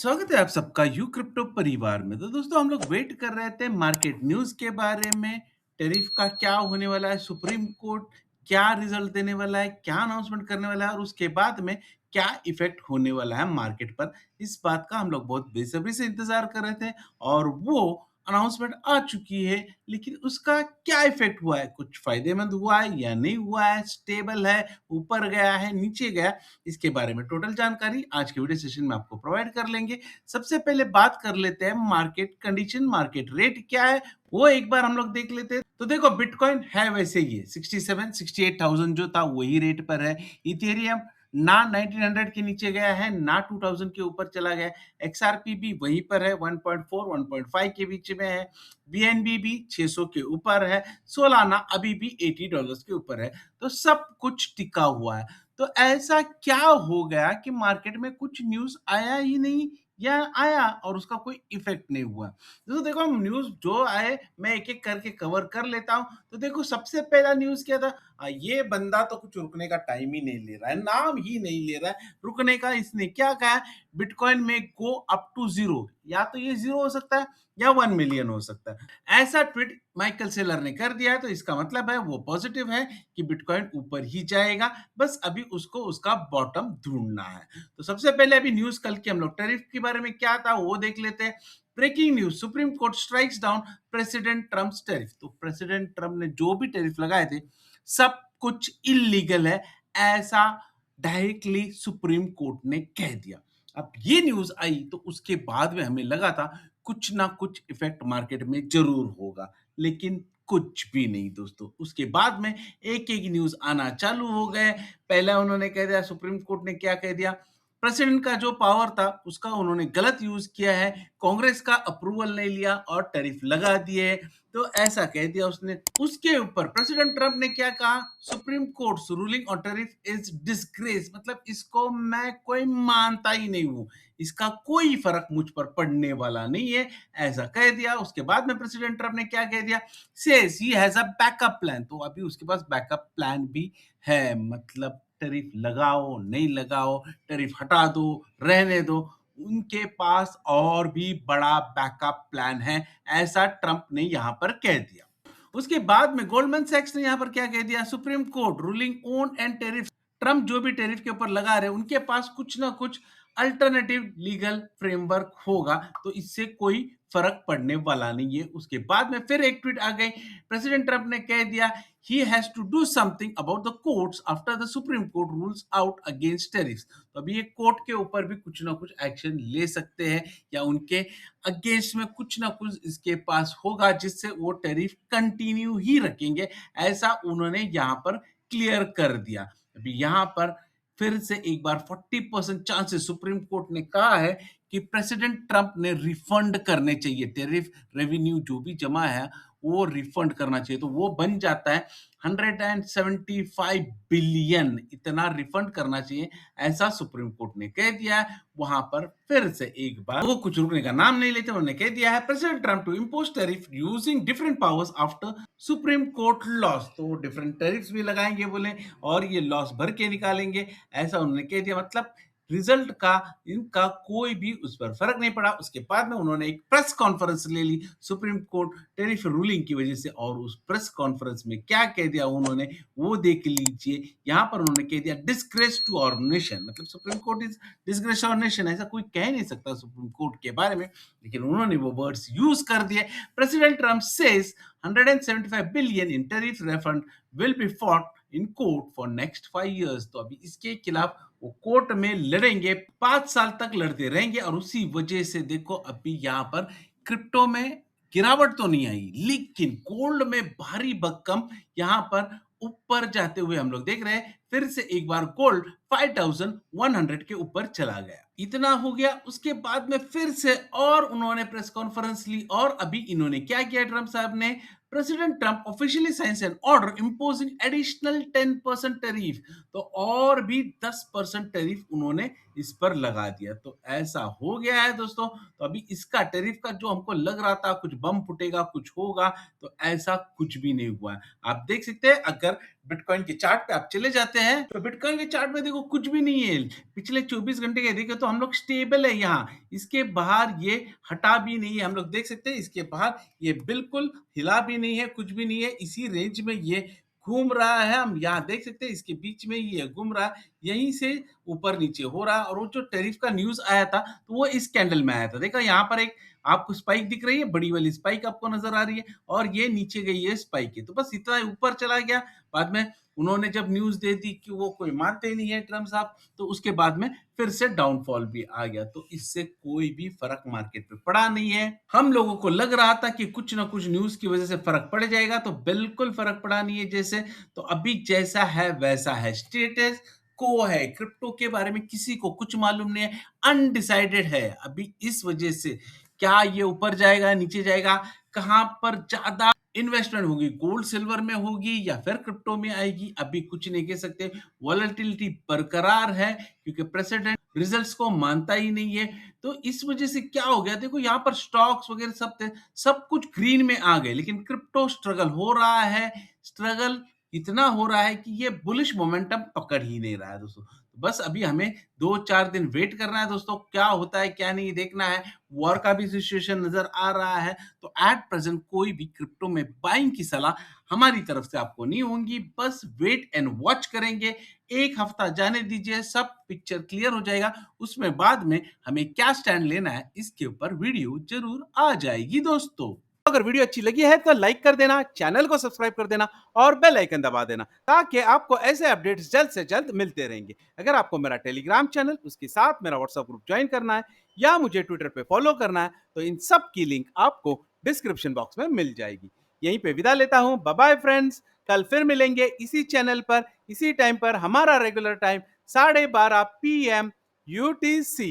स्वागत है आप सबका यू क्रिप्टो परिवार में। तो दोस्तों हम लोग वेट कर रहे थे मार्केट न्यूज़ के बारे में, टैरिफ का क्या होने वाला है, सुप्रीम कोर्ट क्या रिजल्ट देने वाला है, क्या अनाउंसमेंट करने वाला है और उसके बाद में क्या इफ़ेक्ट होने वाला है मार्केट पर। इस बात का हम लोग बहुत बेसब्री से इंतज़ार कर रहे थे और वो अनाउंसमेंट आ चुकी है, लेकिन उसका क्या इफ़ेक्ट हुआ है? कुछ फ़ायदेमंद हुआ है या नहीं हुआ है? स्टेबल है, ऊपर गया है, नीचे गया? इसके बारे में टोटल जानकारी आज के वीडियो सेशन में आपको प्रोवाइड कर लेंगे। सबसे पहले बात कर लेते हैं मार्केट कंडीशन, मार्केट रेट क्या है, वो एक बार हम लोग देख लेते हैं। तो देखो बिटकॉइन है वैसे ही है, 67-68,000 जो था वही रेट पर है। इथेरियम ना 1900 के नीचे गया है, ना 2000 के ऊपर चला गया है। एक्सआरपी भी वहीं पर है, 1.4 1.5 के बीच में है। बीएनबी भी 600 के ऊपर है। सोलाना अभी भी $80 के ऊपर है। तो सब कुछ टिका हुआ है। तो ऐसा क्या हो गया कि मार्केट में कुछ न्यूज़ आया ही नहीं या आया और उसका कोई इफ़ेक्ट नहीं हुआ। तो देखो हम न्यूज़ जो आए मैं एक-एक करके कवर कर लेता हूँ। तो देखो सबसे पहला न्यूज़ क्या था? ये बंदा तो कुछ रुकने का टाइम ही नहीं ले रहा है, नाम ही नहीं ले रहा है रुकने का। इसने क्या कहा है? बिटकॉइन में गो अप टू ज़ीरो, या तो ये ज़ीरो हो सकता है या 1 मिलियन हो सकता है। ऐसा ट्वीट माइकल सेलर ने कर दिया है, तो इसका मतलब है वो पॉजिटिव है कि बिटकॉइन ऊपर ही जाएगा, बस अभी उसको उसका बॉटम ढूंढना है। तो सबसे पहले अभी न्यूज़ कल की हम लोग टैरिफ के बारे में क्या था वो देख लेते हैं। Breaking news, Supreme Court strikes down President Trump's tariff. तो प्रेसिडेंट ट्रम्प ने जो भी टैरिफ लगाए थे सब कुछ इल्लीगल है, ऐसा डायरेक्टली सुप्रीम कोर्ट ने कह दिया। अब ये न्यूज़ आई तो उसके बाद में हमें लगा था कुछ ना कुछ इफ़ेक्ट मार्केट में ज़रूर होगा, लेकिन कुछ भी नहीं दोस्तों। उसके बाद में एक-एक न्यूज़ आना चालू हो गए। पहले उन्होंने कह दिया, सुप्रीम कोर्ट ने क्या कह दिया, प्रेसिडेंट का जो पावर था उसका उन्होंने गलत यूज़ किया है, कांग्रेस का अप्रूवल नहीं लिया और टैरिफ लगा दिए, तो ऐसा कह दिया उसने। उसके ऊपर प्रेसिडेंट ट्रम्प ने क्या कहा, supreme courts ruling on tariff is disgrace, मतलब इसको मैं कोई मानता ही नहीं हूँ, इसका कोई फर्क मुझ पर पड़ने वाला नहीं है, ऐसा कह दिया। उसके बाद में प्रेसिडेंट ट्रम्प ने क्या कह दिया, says he has a backup plan. तो अभी उसके पास बैकअप प्लान भी है, मतलब टैरिफ लगाओ नहीं लगाओ, टैरिफ हटा दो रहने दो, उनके पास और भी बड़ा बैकअप प्लान है, ऐसा ट्रम्प ने यहां पर कह दिया। उसके बाद में गोल्डमैन सैक्स ने यहां पर क्या कह दिया, supreme court ruling on and tariff, Trump जो भी टैरिफ के ऊपर लगा रहे उनके पास कुछ ना कुछ अल्टरनेटिव लीगल फ्रेमवर्क होगा, तो इससे कोई फर्क पड़ने वाला नहीं है। उसके बाद में फिर एक ट्वीट आ गई, प्रेसिडेंट ट्रम्प ने कह दिया, he has to do something about the courts after the supreme court rules out against tariffs। तो अभी ये कोर्ट के ऊपर भी कुछ ना कुछ एक्शन ले सकते हैं या उनके अगेंस्ट में कुछ ना कुछ इसके पास होगा जिससे वो टैरिफ कंटिन्यू ही रखेंगे, ऐसा उन्होंने यहाँ पर क्लियर कर दिया। अभी यहाँ पर फिर से एक बार 40% चांसेस सुप्रीम कोर्ट ने कहा है कि प्रेसिडेंट ट्रम्प ने रिफंड करने चाहिए, टैरिफ रेवेन्यू जो भी जमा है वो रिफंड करना चाहिए, तो वो बन जाता है 175 बिलियन, इतना रिफंड करना चाहिए, ऐसा सुप्रीम कोर्ट ने कह दिया है। वहां पर फिर से एक बार वो कुछ रुकने का नाम नहीं लेते, उन्होंने कह दिया है president Trump to impose tariff using different powers after supreme court loss. तो वो डिफरेंट टैरिफ्स भी लगाएंगे बोले और ये लॉस भर के निकालेंगे, ऐसा उन्होंने कह दिया। मतलब रिजल्ट का इनका कोई भी उस पर फर्क नहीं पड़ा। उसके बाद में उन्होंने एक प्रेस कॉन्फ्रेंस ले ली सुप्रीम कोर्ट टैरिफ रूलिंग की वजह से, और उस प्रेस कॉन्फ्रेंस में क्या कह दिया उन्होंने वो देख लीजिए। यहाँ पर उन्होंने कह दिया डिस्ग्रेस टू आवर नेशन, मतलब supreme court is disgrace our nation, ऐसा कोई कह नहीं सकता सुप्रीम कोर्ट के बारे में, लेकिन उन्होंने वो वर्ड्स यूज कर दिए। President Trump says 175 billion in tariff refund will be fought in court for next 5 years. तो अभी इसके खिलाफ वो कोर्ट में लड़ेंगे, 5 साल तक लड़ते रहेंगे, और उसी वजह से देखो अभी यहाँ पर क्रिप्टो में गिरावट तो नहीं आई, लेकिन गोल्ड में भारी भक्कम यहाँ पर ऊपर जाते हुए हम लोग देख रहे हैं। फिर से एक बार गोल्ड 5100 के ऊपर चला गया, इतना हो गया। उसके बाद में फिर से और उन्होंने प्रेस कॉन्फ्रेंस ली, और अभी इन्होंने क्या किया ट्रम्प साहब ने, president Trump officially signs an order imposing additional 10% tariff. तो और भी 10% टैरिफ उन्होंने इस पर लगा दिया। तो ऐसा हो गया है दोस्तों, तो अभी इसका टैरिफ का जो हमको लग रहा था कुछ बम फूटेगा, कुछ होगा, तो ऐसा कुछ भी नहीं हुआ है। आप देख सकते हैं अगर बिटकॉइन के चार्ट पे आप चले जाते हैं, तो बिटकॉइन के चार्ट में देखो कुछ भी नहीं है। पिछले 24 घंटे के देखें तो हम लोग स्टेबल है यहाँ, इसके बाहर ये हटा भी नहीं है। हम लोग देख सकते हैं इसके बाहर ये बिल्कुल हिला भी नहीं है, कुछ भी नहीं है, इसी रेंज में ये घूम रहा है। हम यहाँ देख सकते हैं इसके बीच में ये घूम रहा है, यहीं से ऊपर नीचे हो रहा है। और वो जो टैरिफ का न्यूज़ आया था, तो वो इस कैंडल में आया था। देखा यहाँ पर एक आपको स्पाइक दिख रही है, बड़ी वाली स्पाइक आपको नज़र आ रही है और ये नीचे गई है स्पाइक है। तो बस इतना ऊपर चला गया, बाद में उन्होंने जब न्यूज़ दे दी कि वो कोई मानते ही नहीं है ट्रम्प साहब, तो उसके बाद में फिर से डाउनफॉल भी आ गया। तो इससे कोई भी फ़र्क मार्केट पे पड़ा नहीं है। हम लोगों को लग रहा था कि कुछ ना कुछ न्यूज़ की वज़ह से फ़र्क पड़ जाएगा, तो बिल्कुल फ़र्क पड़ा नहीं है जैसे। तो अभी जैसा है वैसा है, स्टेटस को है। क्रिप्टो के बारे में किसी को कुछ मालूम नहीं है, अनडिसाइडेड है। अभी इस वजह से क्या ये ऊपर जाएगा, नीचे जाएगा, कहाँ पर ज़्यादा इन्वेस्टमेंट होगी, गोल्ड सिल्वर में होगी या फिर क्रिप्टो में आएगी, अभी कुछ नहीं कह सकते। वॉलेटिलिटी बरकरार है क्योंकि प्रेसिडेंट रिजल्ट्स को मानता ही नहीं है। तो इस वजह से क्या हो गया, देखो यहाँ पर स्टॉक्स वगैरह सब थे, सब कुछ ग्रीन में आ गए, लेकिन क्रिप्टो स्ट्रगल हो रहा है। स्ट्रगल इतना हो रहा है कि ये बुलिश मोमेंटम पकड़ ही नहीं रहा है दोस्तों। तो बस अभी हमें 2-4 दिन वेट करना है दोस्तों, क्या होता है क्या नहीं देखना है। वॉर का भी सिचुएशन नज़र आ रहा है, तो एट प्रेज़ेंट कोई भी क्रिप्टो में बाइंग की सलाह हमारी तरफ से आपको नहीं होंगी। बस वेट एंड वॉच करेंगे, 1 हफ्ता जाने दीजिए, सब पिक्चर क्लियर हो जाएगा। उसमें बाद में हमें क्या स्टैंड लेना है, इसके ऊपर वीडियो ज़रूर आ जाएगी दोस्तों। अगर वीडियो अच्छी लगी है तो लाइक कर देना, चैनल को सब्सक्राइब कर देना और बेल आइकन दबा देना ताकि आपको ऐसे अपडेट्स जल्द से जल्द मिलते रहेंगे। अगर आपको मेरा टेलीग्राम चैनल, उसके साथ मेरा व्हाट्सएप ग्रुप ज्वाइन करना है या मुझे ट्विटर पे फॉलो करना है, तो इन सब की लिंक आपको डिस्क्रिप्शन बॉक्स में मिल जाएगी। यहीं पे विदा लेता हूं, बाय बाय फ्रेंड्स। कल फिर मिलेंगे इसी चैनल पर, इसी टाइम पर, हमारा रेगुलर टाइम 12:30 PM UTC।